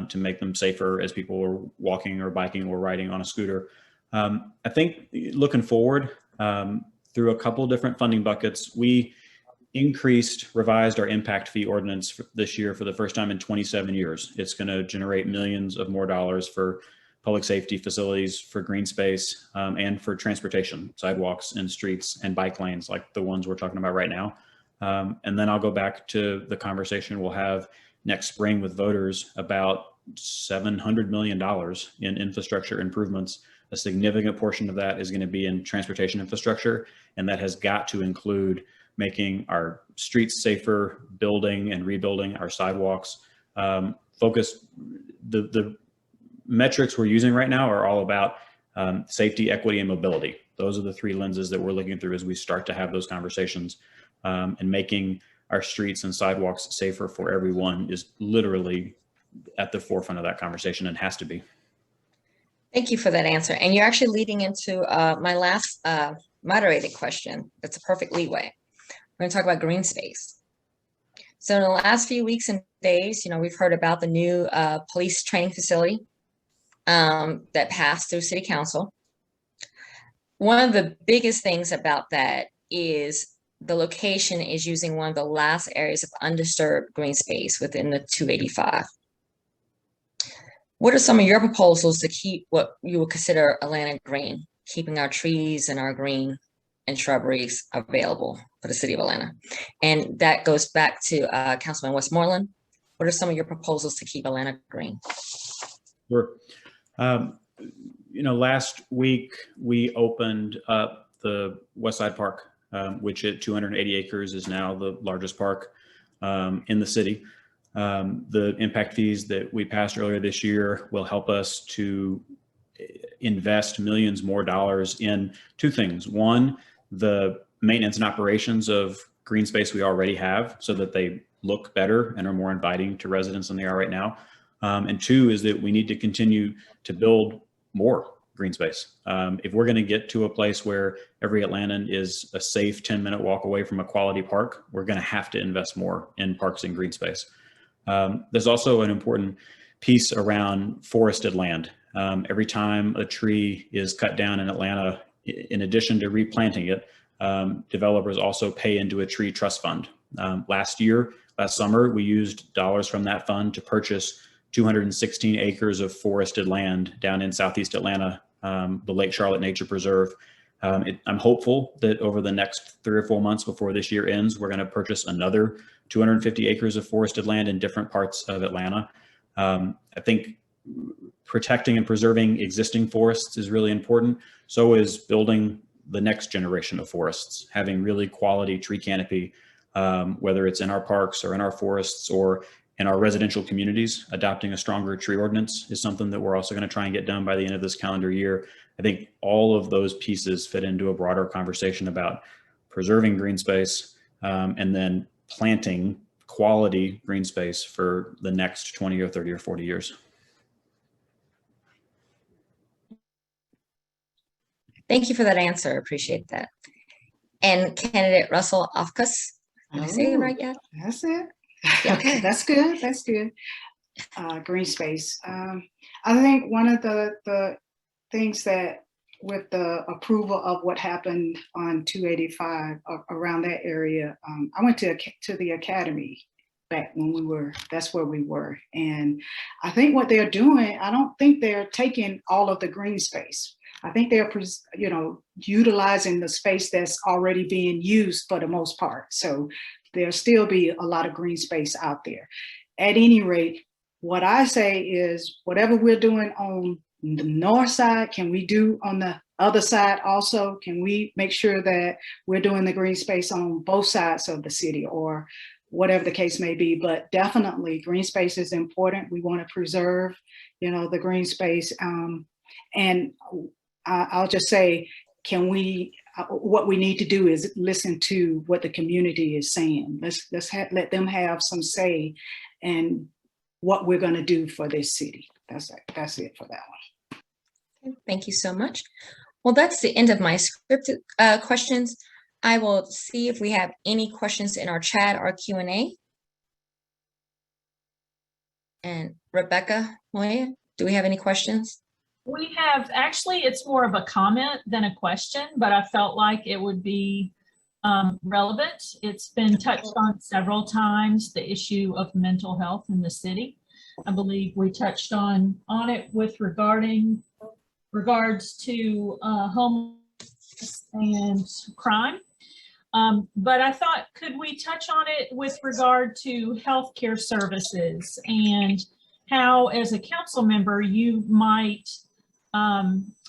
to make them safer as people were walking or biking or riding on a scooter. I think looking forward through a couple different funding buckets, we revised our impact fee ordinance this year for the first time in 27 years. It's going to generate millions of more dollars for public safety facilities, for green space, and for transportation, sidewalks and streets and bike lanes like the ones we're talking about right now. And then I'll go back to the conversation we'll have next spring with voters about $700 million in infrastructure improvements. A significant portion of that is going to be in transportation infrastructure, and that has got to include making our streets safer, building and rebuilding our sidewalks. The metrics we're using right now are all about safety, equity, and mobility. Those are the three lenses that we're looking through as we start to have those conversations. And making our streets and sidewalks safer for everyone is literally at the forefront of that conversation and has to be. Thank you for that answer. And you're actually leading into my last moderated question. That's a perfect leeway. We're going to talk about green space. So in the last few weeks and days, we've heard about the new police training facility that passed through City Council. One of the biggest things about that is the location is using one of the last areas of undisturbed green space within the 285. What are some of your proposals to keep what you would consider Atlanta green, keeping our trees and our green and shrubberies available for the city of Atlanta? And that goes back to Councilman Westmoreland. What are some of your proposals to keep Atlanta green? Sure. Last week we opened up the West Side Park, which at 280 acres is now the largest park in the city. The impact fees that we passed earlier this year will help us to invest millions more dollars in two things. One, the maintenance and operations of green space we already have so that they look better and are more inviting to residents than they are right now. And two is that we need to continue to build more green space. If we're going to get to a place where every Atlantan is a safe 10-minute walk away from a quality park, we're going to have to invest more in parks and green space. There's also an important piece around forested land. Every time a tree is cut down in Atlanta, in addition to replanting it, developers also pay into a tree trust fund. Last summer, we used dollars from that fund to purchase 216 acres of forested land down in Southeast Atlanta, the Lake Charlotte Nature Preserve. I'm hopeful that over the next 3 or 4 months before this year ends, we're going to purchase another 250 acres of forested land in different parts of Atlanta. I think protecting and preserving existing forests is really important. So is building the next generation of forests, having really quality tree canopy, whether it's in our parks or in our forests or in our residential communities. Adopting a stronger tree ordinance is something that we're also going to try and get done by the end of this calendar year. I think all of those pieces fit into a broader conversation about preserving green space and then planting quality green space for the next 20 or 30 or 40 years. Thank you for that answer. I appreciate that. And candidate Russell Ofkus, did I say it right yet? That's it. Okay. That's good. That's good. Green space. I think one of the things that with the approval of what happened on 285 around that area, I went to the academy back when that's where we were. And I think what they're doing, I don't think they're taking all of the green space. I think they're, utilizing the space that's already being used for the most part. So there'll still be a lot of green space out there. At any rate, what I say is whatever we're doing on the north side, can we do on the other side also? Can we make sure that we're doing the green space on both sides of the city, or whatever the case may be? But definitely green space is important. We want to preserve, the green space. And I'll just say, what we need to do is listen to what the community is saying. Let them have some say in what we're going to do for this city. That's it for that one. Thank you so much. Well, that's the end of my scripted questions. I will see if we have any questions in our chat or Q&A. And Rebecca Moya, do we have any questions? We have, actually, it's more of a comment than a question, but I felt like it would be relevant. It's been touched on several times, the issue of mental health in the city. I believe we touched on it with regards to homelessness and crime. But I thought, could we touch on it with regard to healthcare services and how, as a council member, you might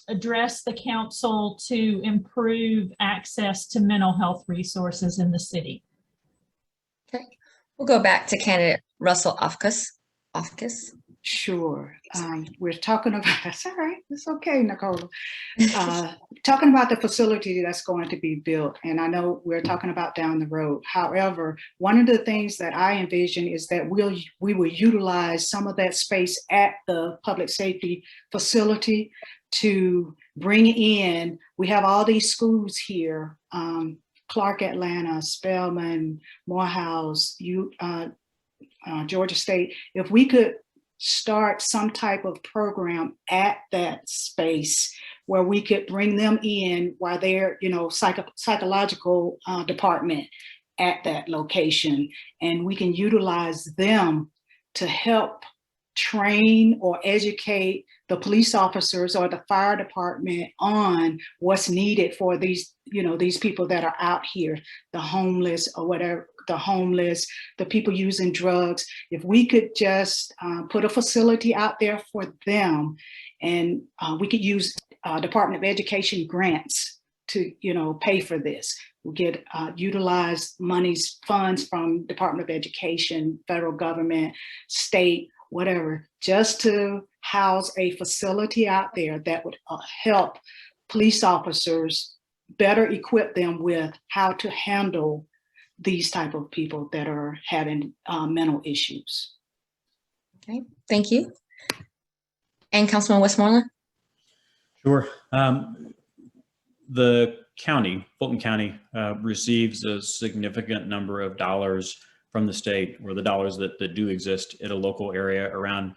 address the council to improve access to mental health resources in the city? Okay, we'll go back to candidate Russell Ofkus. Sure. We're talking about, it's all right, it's okay, Nicole. Talking about the facility that's going to be built, and I know we're talking about down the road. However, one of the things that I envision is that we will utilize some of that space at the public safety facility to bring in, we have all these schools here, Clark Atlanta, Spelman, Morehouse, Georgia State. If we could start some type of program at that space where we could bring them in while they're, psychological department at that location, and we can utilize them to help train or educate the police officers or the fire department on what's needed for these, these people that are out here, the homeless or whatever, the people using drugs. If we could just put a facility out there for them, and we could use Department of Education grants to, pay for this. We could utilize funds from Department of Education, federal government, state, whatever, just to house a facility out there that would help police officers better equip them with how to handle these type of people that are having mental issues. Okay, thank you. And Councilman Westmoreland? Sure. The county, Fulton County, receives a significant number of dollars from the state, or the dollars that do exist at a local area around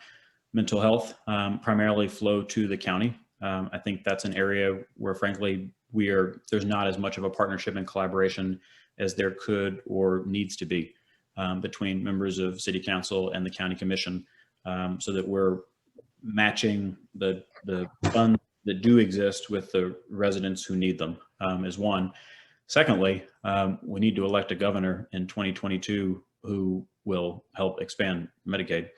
mental health, primarily flow to the county. I think that's an area where, frankly, there's not as much of a partnership and collaboration as there could or needs to be between members of city council and the county commission, so that we're matching the funds that do exist with the residents who need them, is one. Secondly, we need to elect a governor in 2022 who will help expand Medicaid,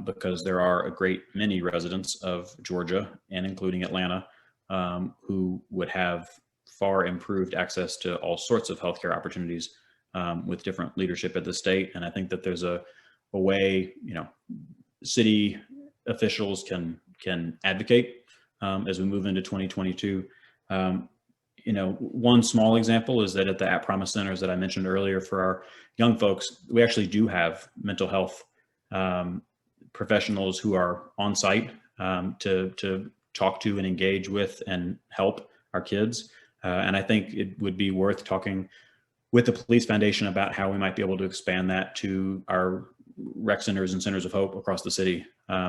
because there are a great many residents of Georgia, and including Atlanta, who would have far improved access to all sorts of healthcare opportunities with different leadership at the state. And I think that there's a way, city officials can advocate as we move into 2022. One small example is that at the At Promise centers that I mentioned earlier for our young folks, we actually do have mental health professionals who are on site to talk to and engage with and help our kids. And I think it would be worth talking with the Police Foundation about how we might be able to expand that to our rec centers and centers of hope across the city,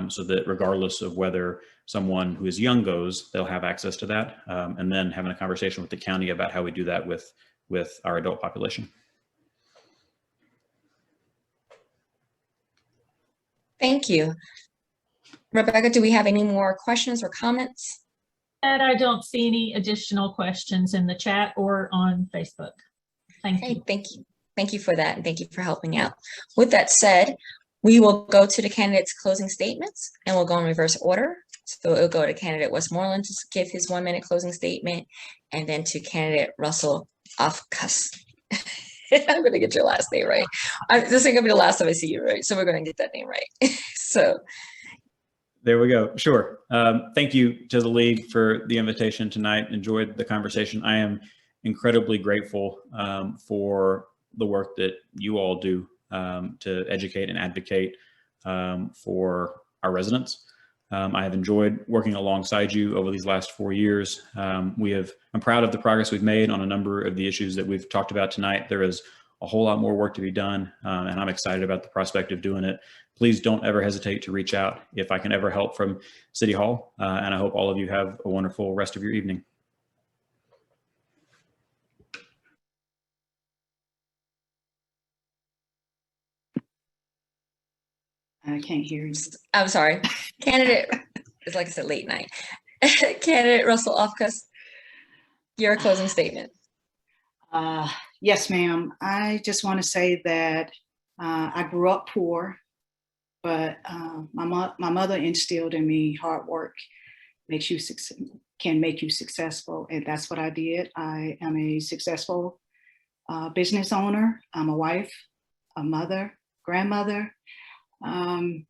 so that regardless of whether someone who is young goes, they'll have access to that, and then having a conversation with the county about how we do that with our adult population. Thank you. Rebecca, do we have any more questions or comments? And I don't see any additional questions in the chat or on Facebook. Thank Okay, you. thank you. Thank you for that, and thank you for helping out. With that said, we will go to the candidates' closing statements, and we'll go in reverse order. So it'll go to candidate Westmoreland to give his 1-minute closing statement, and then to candidate Russell Ofkus. I'm going to get your last name right. This ain't going to be the last time I see you, right? So we're going to get that name right. So there we go. Sure. Thank you to the league for the invitation tonight. Enjoyed the conversation. I am incredibly grateful for the work that you all do to educate and advocate for our residents. I have enjoyed working alongside you over these last 4 years. I'm proud of the progress we've made on a number of the issues that we've talked about tonight. There is a whole lot more work to be done, and I'm excited about the prospect of doing it. Please don't ever hesitate to reach out if I can ever help from City Hall, and I hope all of you have a wonderful rest of your evening. I can't hear you. I'm sorry. Candidate, it's like I said, late night. Candidate Russell Ofkus, your closing statement. Yes, ma'am. I just want to say that I grew up poor, but my mother instilled in me hard work can make you successful, and that's what I did. I am a successful business owner. I'm a wife, a mother, grandmother, and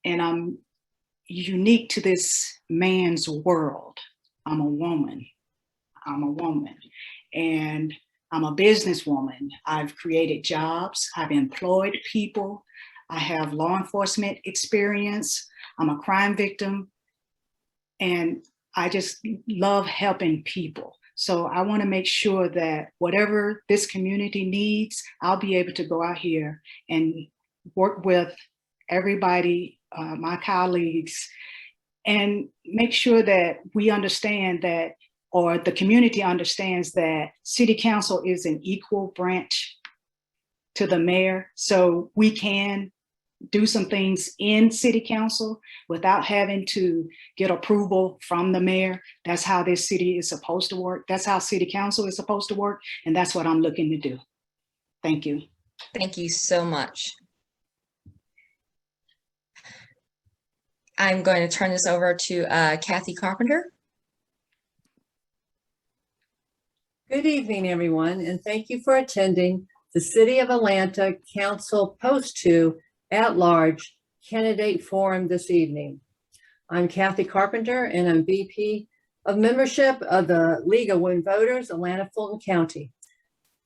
I'm unique to this man's world. I'm a woman, and I'm a businesswoman. I've created jobs, I've employed people, I have law enforcement experience, I'm a crime victim, and I just love helping people. So I want to make sure that whatever this community needs, I'll be able to go out here and work with everybody, my colleagues, and make sure that we understand that, or the community understands that City Council is an equal branch to the mayor. So we can do some things in City Council without having to get approval from the mayor. That's how this city is supposed to work. That's how City Council is supposed to work. And that's what I'm looking to do. Thank you. Thank you so much. I'm going to turn this over to Kathy Carpenter. Good evening, everyone, and thank you for attending the City of Atlanta Council Post 2 at-large candidate forum this evening. I'm Kathy Carpenter, and I'm VP of Membership of the League of Women Voters, Atlanta Fulton County.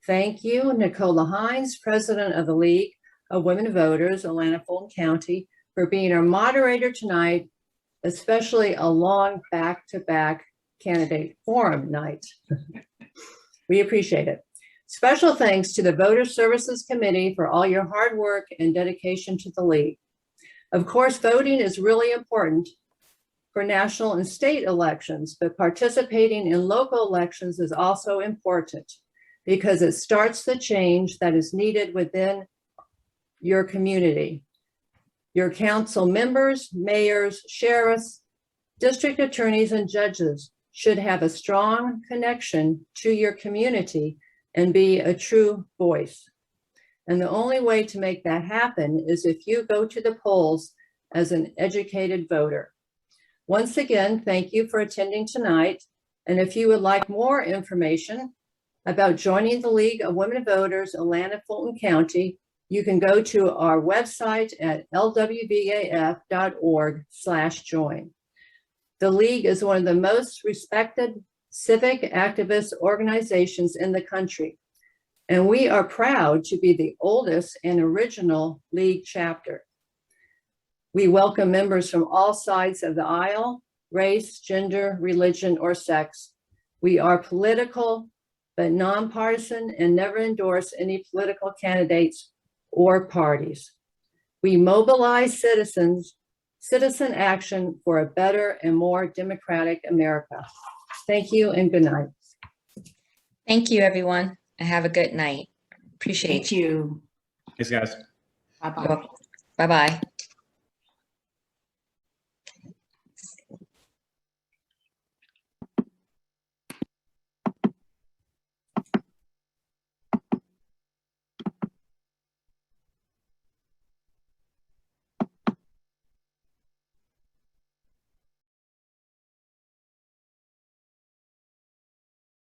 Thank you, Nicola Hines, President of the League of Women Voters, Atlanta Fulton County, for being our moderator tonight, especially a long back-to-back candidate forum night. We appreciate it. Special thanks to the Voter Services Committee for all your hard work and dedication to the League. Of course, voting is really important for national and state elections, but participating in local elections is also important because it starts the change that is needed within your community. Your council members, mayors, sheriffs, district attorneys, and judges should have a strong connection to your community and be a true voice. And the only way to make that happen is if you go to the polls as an educated voter. Once again, thank you for attending tonight. And if you would like more information about joining the League of Women Voters, Atlanta Fulton County, you can go to our website at lwvaf.org/join. The League is one of the most respected civic activist organizations in the country, and we are proud to be the oldest and original League chapter. We welcome members from all sides of the aisle, race, gender, religion, or sex. We are political, but nonpartisan, and never endorse any political candidates or parties. We mobilize citizen action for a better and more democratic America. Thank you and good night. Thank you, everyone, and have a good night. Appreciate Thank you. you. Thanks, guys. Bye-bye. Bye-bye.